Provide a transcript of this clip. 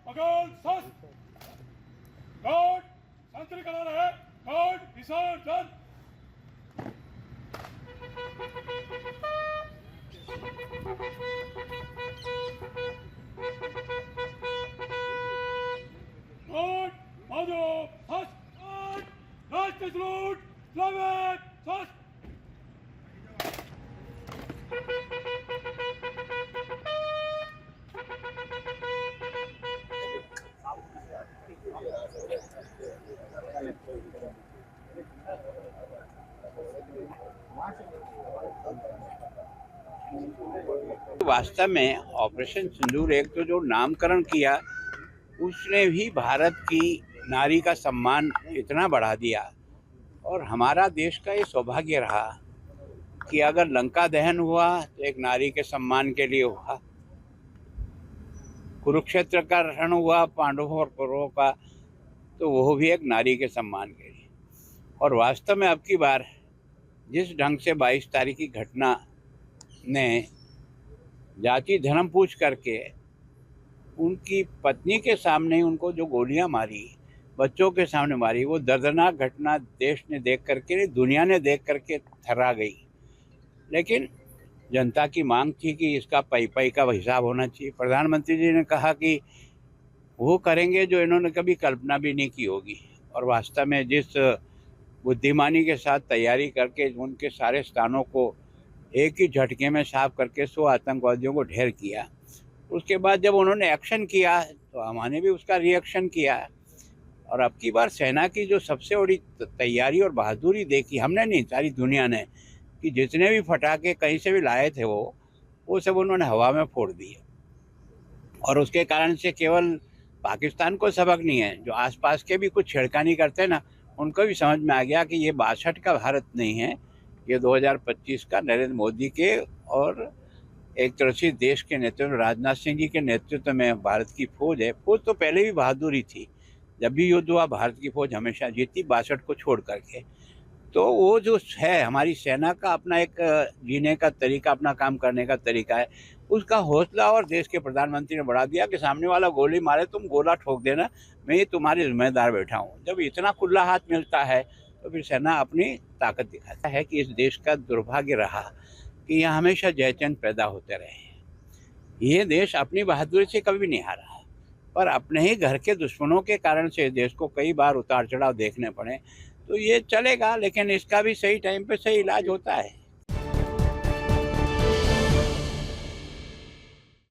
अगल सस गॉड संतरी करा रहे गॉड विसर्जन गॉड माधो सस गॉड राष्ट्र सलूट फ्लावेट सस वास्तव में ऑपरेशन सिंदूर एक तो जो नामकरण किया उसने भी भारत की नारी का सम्मान इतना बढ़ा दिया। और हमारा देश का ये सौभाग्य रहा कि अगर लंका दहन हुआ तो एक नारी के सम्मान के लिए हुआ, कुरुक्षेत्र का रण हुआ पांडवों और कौरवों का तो वो भी एक नारी के सम्मान के लिए। और वास्तव में अब की बार जिस ढंग से 22 तारीख की घटना ने जाति धर्म पूछ करके उनकी पत्नी के सामने उनको जो गोलियां मारी, बच्चों के सामने मारी, वो दर्दनाक घटना देश ने देख करके, दुनिया ने देख करके थर्रा गई। लेकिन जनता की मांग थी कि इसका पई का हिसाब होना चाहिए। प्रधानमंत्री जी ने कहा कि वो करेंगे जो इन्होंने कभी कल्पना भी नहीं की होगी। और वास्तव में जिस बुद्धिमानी के साथ तैयारी करके उनके सारे स्थानों को एक ही झटके में साफ करके 100 आतंकवादियों को ढेर किया, उसके बाद जब उन्होंने एक्शन किया तो हमने भी उसका रिएक्शन किया। और अब की बार सेना की जो सबसे बड़ी तैयारी और बहादुरी देखी हमने नहीं, सारी दुनिया ने, कि जितने भी फटाके कहीं से भी लाए थे वो सब उन्होंने हवा में फोड़ दिए। और उसके कारण से केवल पाकिस्तान को सबक नहीं है, जो आसपास के भी कुछ छेड़खानी करते हैं ना, उनको भी समझ में आ गया कि ये 62 का भारत नहीं है, ये 2025 का नरेंद्र मोदी के और एक तरह से देश के नेतृत्व राजनाथ सिंह जी के नेतृत्व में भारत की फौज है। फौज तो पहले भी बहादुरी थी, जब भी युद्ध हुआ भारत की फौज हमेशा जीती 62 को छोड़ करके। तो वो जो है हमारी सेना का अपना एक जीने का तरीका, अपना काम करने का तरीका है, उसका हौसला और देश के प्रधानमंत्री ने बढ़ा दिया कि सामने वाला गोली मारे तुम गोला ठोक देना, मैं ये तुम्हारे जिम्मेदार बैठा हूँ। जब इतना खुला हाथ मिलता है तो फिर सेना अपनी ताकत दिखाता है। कि इस देश का दुर्भाग्य रहा कि यहाँ हमेशा जयचंद पैदा होते रहे। ये देश अपनी बहादुरी से कभी नहीं हारा, पर अपने ही घर के दुश्मनों के कारण से देश को कई बार उतार चढ़ाव देखने पड़े। तो ये चलेगा, लेकिन इसका भी सही टाइम पे सही इलाज होता है।